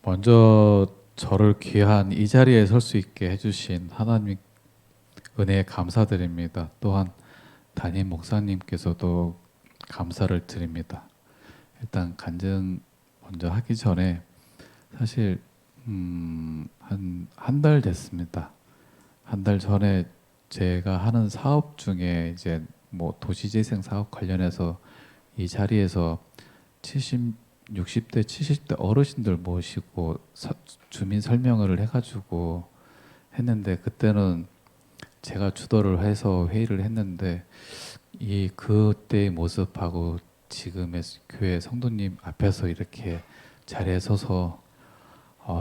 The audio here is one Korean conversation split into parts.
먼저 저를 귀한 이 자리에 설 수 있게 해주신 하나님 은혜에 감사드립니다. 또한 담임 목사님께서도 감사를 드립니다. 일단 간증 먼저 하기 전에 사실 한 달 됐습니다. 한 달 전에 제가 하는 사업 중에 이제 뭐 도시재생 사업 관련해서 이 자리에서 70, 60대, 70대 어르신들 모시고 주민 설명회를 해가지고 했는데 그때는 제가 주도를 해서 회의를 했는데 이 그때의 모습하고 지금의 교회 성도님 앞에서 이렇게 자리에 서서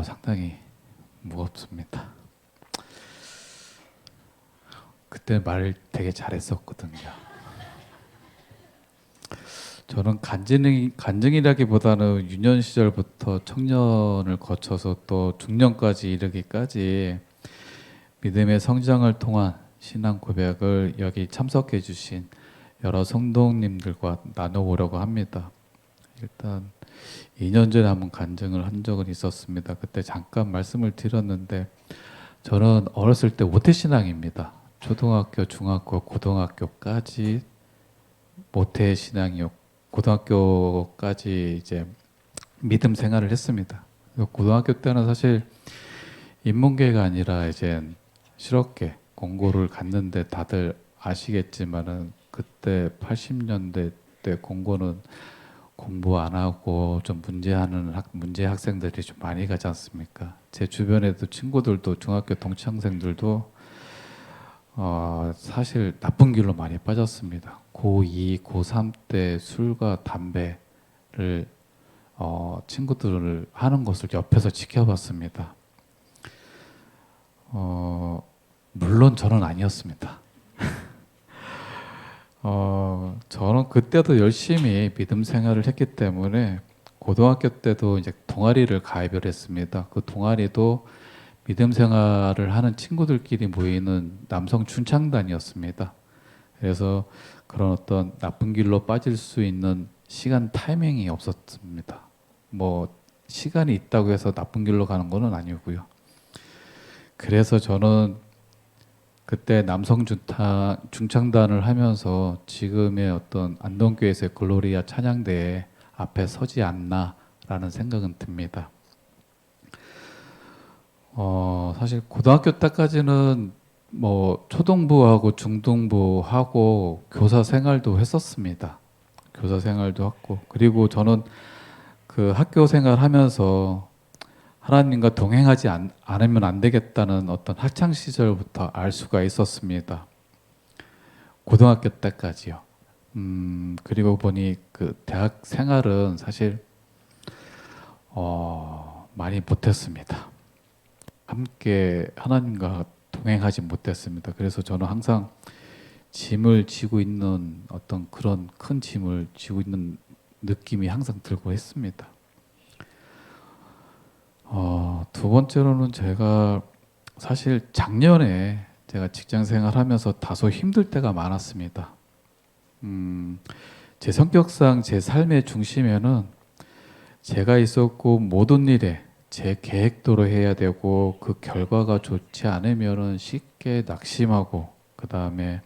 상당히 무겁습니다. 그때 말 되게 잘했었거든요. 저는 간증이라기보다는 유년 시절부터 청년을 거쳐서 또 중년까지 이르기까지 믿음의 성장을 통한 신앙 고백을 여기 참석해 주신 여러 성도님들과 나눠보려고 합니다. 일단 2년 전에 한번 간증을 한 적은 있었습니다. 그때 잠깐 말씀을 드렸는데 저는 어렸을 때 모태신앙입니다. 초등학교, 중학교, 고등학교까지 모태신앙이었고 고등학교까지 이제 믿음 생활을 했습니다. 고등학교 때는 사실 인문계가 아니라 이제 실업계 공고를 갔는데 다들 아시겠지만은 그때 80년대 때 공고는 공부 안 하고 좀 문제 학생들이 좀 많이 가지 않습니까? 제 주변에도 친구들도 중학교 동창생들도 사실 나쁜 길로 많이 빠졌습니다. 고2, 고3 때 술과 담배를 친구들을 하는 것을 옆에서 지켜봤습니다. 물론 저는 아니었습니다. 저는 그때도 열심히 믿음 생활을 했기 때문에 고등학교 때도 이제 동아리를 가입을 했습니다. 그 동아리도 믿음 생활을 하는 친구들끼리 모이는 남성 춘창단이었습니다. 그래서 그런 어떤 나쁜 길로 빠질 수 있는 시간 타이밍이 없었습니다. 뭐 시간이 있다고 해서 나쁜 길로 가는 것은 아니고요. 그래서 저는 그때 남성 중창단을 하면서 지금의 어떤 안동교회에서의 글로리아 찬양대회 앞에 서지 않나라는 생각은 듭니다. 사실 고등학교 때까지는 뭐 초등부하고 중등부하고 교사 생활도 했었습니다. 교사 생활도 했고 그리고 저는 그 학교 생활하면서 하나님과 동행하지 않으면 안 되겠다는 어떤 학창 시절부터 알 수가 있었습니다. 고등학교 때까지요. 그리고 보니 그 대학 생활은 사실 많이 못했습니다. 함께 하나님과 동행하지 못했습니다. 그래서 저는 항상 짐을 지고 있는 어떤 그런 큰 짐을 지고 있는 느낌이 항상 들고 했습니다. 두 번째로는 제가 사실 작년에 제가 직장 생활하면서 다소 힘들 때가 많았습니다. 제 성격상 제 삶의 중심에는 제가 있었고 모든 일에 제 계획대로 해야 되고 그 결과가 좋지 않으면은 쉽게 낙심하고 그 다음에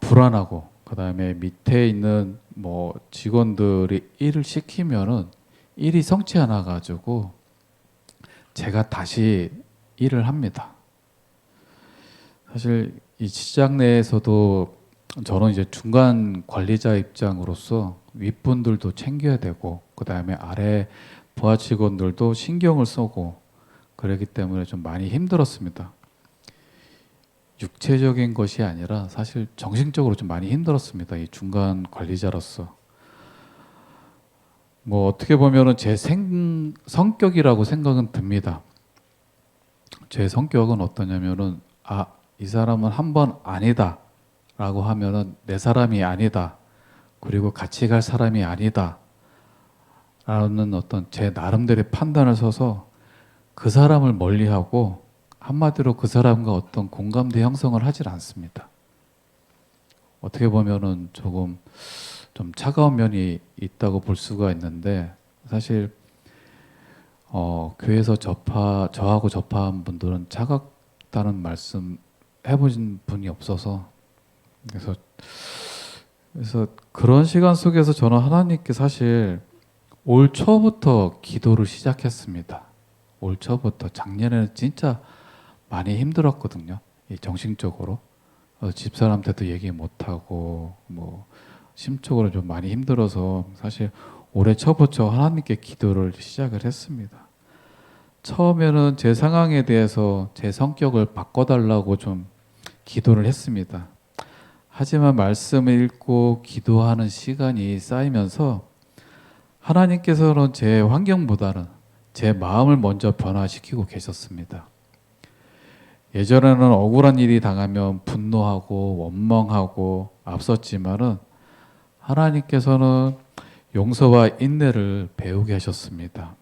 불안하고 그 다음에 밑에 있는 뭐 직원들이 일을 시키면은 일이 성취 않아 가지고 제가 다시 일을 합니다. 사실 이 시장 내에서도 저는 이제 중간 관리자 입장으로서 윗분들도 챙겨야 되고 그 다음에 아래 부하 직원들도 신경을 쓰고 그러기 때문에 좀 많이 힘들었습니다. 육체적인 것이 아니라 사실 정신적으로 좀 많이 힘들었습니다. 이 중간 관리자로서. 뭐 어떻게 보면은 제 성격이라고 생각은 듭니다. 제 성격은 어떠냐면은 이 사람은 한 번 아니다 라고 하면은 내 사람이 아니다. 그리고 같이 갈 사람이 아니다. 라는 어떤 제 나름대로의 판단을 서서 그 사람을 멀리하고 한마디로 그 사람과 어떤 공감대 형성을 하질 않습니다. 어떻게 보면은 조금 좀 차가운 면이 있다고 볼 수가 있는데 사실 교회에서 저하고 접한 분들은 차갑다는 말씀 해보신 분이 없어서 그래서 그런 시간 속에서 저는 하나님께 사실 올 초부터 기도를 시작했습니다. 올 초부터 작년에는 진짜 많이 힘들었거든요. 이 정신적으로 집사람한테도 얘기 못하고 뭐 심적으로 좀 많이 힘들어서 사실 올해 초부터 하나님께 기도를 시작을 했습니다. 처음에는 제 상황에 대해서 제 성격을 바꿔달라고 좀 기도를 했습니다. 하지만 말씀을 읽고 기도하는 시간이 쌓이면서 하나님께서는 제 환경보다는 제 마음을 먼저 변화시키고 계셨습니다. 예전에는 억울한 일이 당하면 분노하고 원망하고 앞섰지만은 하나님께서는 용서와 인내를 배우게 하셨습니다.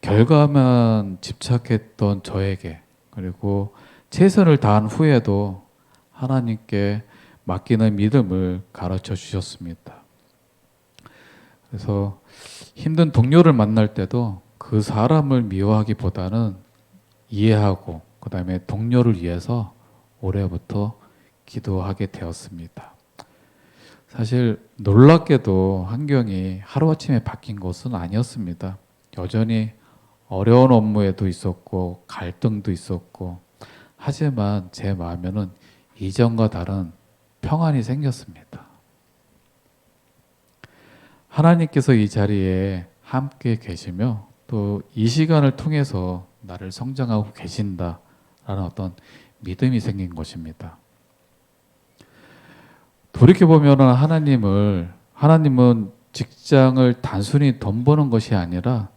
결과만 집착했던 저에게 그리고 최선을 다한 후에도 하나님께 맡기는 믿음을 가르쳐 주셨습니다. 그래서 힘든 동료를 만날 때도 그 사람을 미워하기보다는 이해하고 그 다음에 동료를 위해서 올해부터 기도하게 되었습니다. 사실 놀랍게도 환경이 하루아침에 바뀐 것은 아니었습니다. 여전히 어려운 업무에도 있었고 갈등도 있었고 하지만 제 마음에는 이전과 다른 평안이 생겼습니다. 하나님께서 이 자리에 함께 계시며 또 이 시간을 통해서 나를 성장하고 계신다라는 어떤 믿음이 생긴 것입니다. 돌이켜보면 하나님은 직장을 단순히 돈 버는 것이 아니라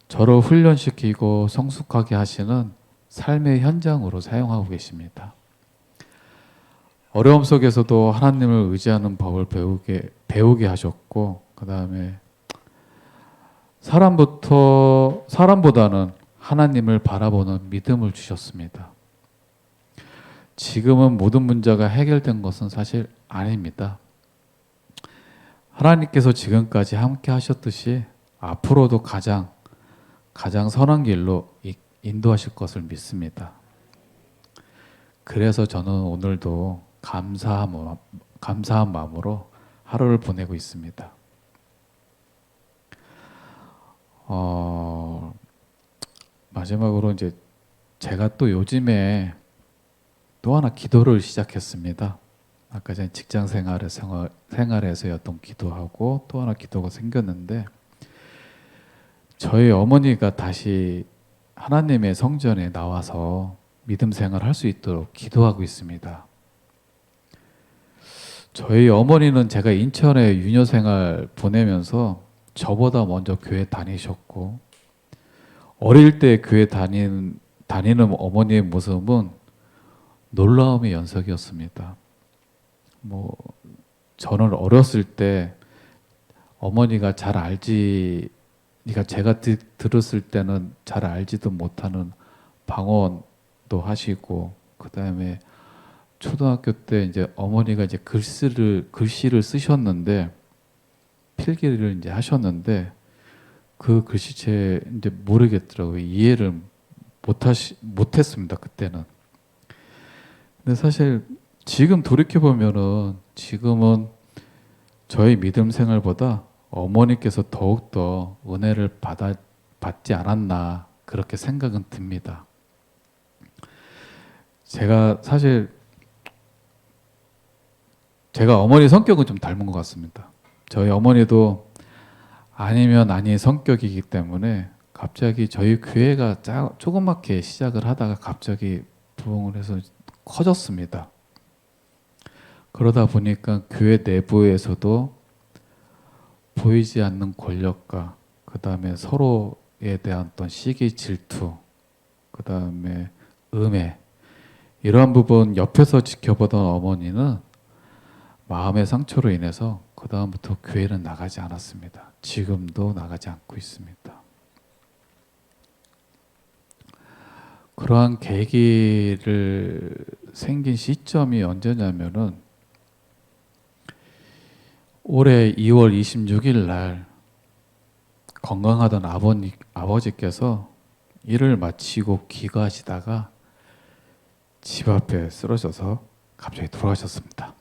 저를 훈련시키고 성숙하게 하시는 삶의 현장으로 사용하고 계십니다. 어려움 속에서도 하나님을 의지하는 법을 배우게 하셨고 그 다음에 사람보다는 하나님을 바라보는 믿음을 주셨습니다. 지금은 모든 문제가 해결된 것은 사실 아닙니다. 하나님께서 지금까지 함께 하셨듯이 앞으로도 가장 선한 길로 인도하실 것을 믿습니다. 그래서 저는 오늘도 감사한 마음으로 하루를 보내고 있습니다. 마지막으로 이제 제가 또 요즘에 또 하나 기도를 시작했습니다. 아까 전에 직장 생활에서였던 기도하고 또 하나 기도가 생겼는데 저희 어머니가 다시 하나님의 성전에 나와서 믿음 생활을 할 수 있도록 기도하고 있습니다. 저희 어머니는 제가 인천에 유년 생활 보내면서 저보다 먼저 교회 다니셨고 어릴 때 교회 다니는 어머니의 모습은 놀라움의 연속이었습니다. 저는 어렸을 때 어머니가 그러니까 제가 들었을 때는 잘 알지도 못하는 방언도 하시고 그 다음에 초등학교 때 이제 어머니가 이제 글씨를 쓰셨는데 필기를 이제 하셨는데 그 글씨체 이제 모르겠더라고요. 이해를 못했습니다. 그때는. 근데 사실 지금 돌이켜 보면은 지금은 저희 믿음 생활보다 어머니께서 더욱더 은혜를 받지 않았나 그렇게 생각은 듭니다. 제가 어머니 성격은 좀 닮은 것 같습니다. 저희 어머니도 아니면 아닌 성격이기 때문에 갑자기 저희 교회가 조그맣게 시작을 하다가 갑자기 부흥을 해서 커졌습니다. 그러다 보니까 교회 내부에서도 보이지 않는 권력과 그 다음에 서로에 대한 어떤 시기 질투 그 다음에 음해 이러한 부분 옆에서 지켜보던 어머니는 마음의 상처로 인해서 그 다음부터 교회는 나가지 않았습니다. 지금도 나가지 않고 있습니다. 그러한 계기를 생긴 시점이 언제냐면은 올해 2월 26일 날 건강하던 아버지께서 일을 마치고 귀가하시다가 집 앞에 쓰러져서 갑자기 돌아가셨습니다.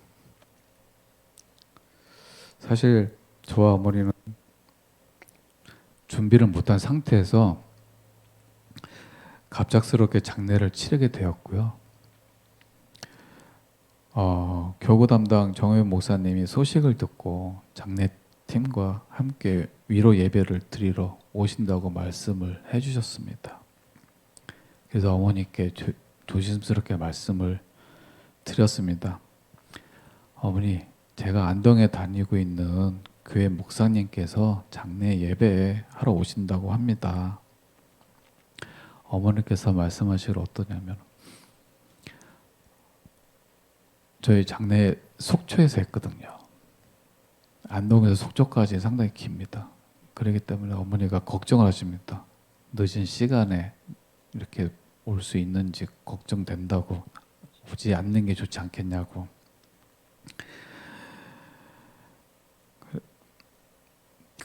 사실 저와 어머니는 준비를 못한 상태에서 갑작스럽게 장례를 치르게 되었고요. 교구 담당 정효연 목사님이 소식을 듣고 장례팀과 함께 위로 예배를 드리러 오신다고 말씀을 해주셨습니다. 그래서 어머니께 조심스럽게 말씀을 드렸습니다. 어머니, 제가 안동에 다니고 있는 교회 목사님께서 장례 예배 하러 오신다고 합니다. 어머니께서 말씀하시기를 어떠냐면, 저희 장례 속초에서 했거든요. 안동에서 속초까지 상당히 깁니다. 그렇기 때문에 어머니가 걱정을 하십니다. 늦은 시간에 이렇게 올 수 있는지 걱정된다고, 오지 않는 게 좋지 않겠냐고.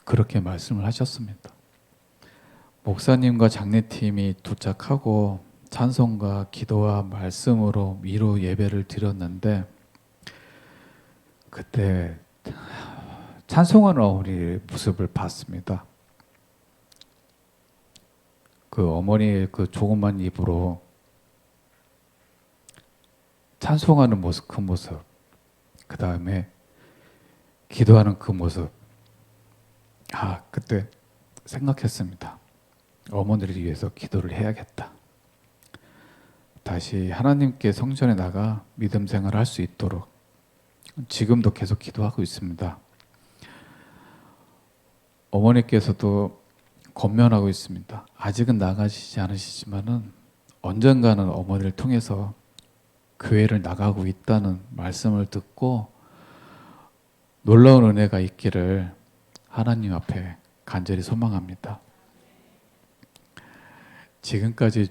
그렇게 말씀을 하셨습니다. 목사님과 장례팀이 도착하고 찬송과 기도와 말씀으로 위로 예배를 드렸는데, 그때 찬송하는 어머니의 모습을 봤습니다. 그 어머니의 그 조그만 입으로 찬송하는 모습, 그 모습, 그 다음에 기도하는 그 모습, 그때 생각했습니다. 어머니를 위해서 기도를 해야겠다. 다시 하나님께 성전에 나가 믿음 생활을 할 수 있도록 지금도 계속 기도하고 있습니다. 어머니께서도 권면하고 있습니다. 아직은 나가시지 않으시지만은 언젠가는 어머니를 통해서 교회를 나가고 있다는 말씀을 듣고 놀라운 은혜가 있기를 하나님 앞에 간절히 소망합니다. 지금까지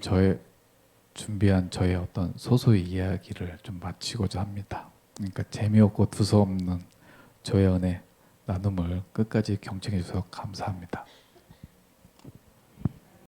준비한 저의 어떤 소소의 이야기를 좀 마치고자 합니다. 그러니까 재미없고 두서없는 저의 은혜 나눔을 끝까지 경청해 주셔서 감사합니다.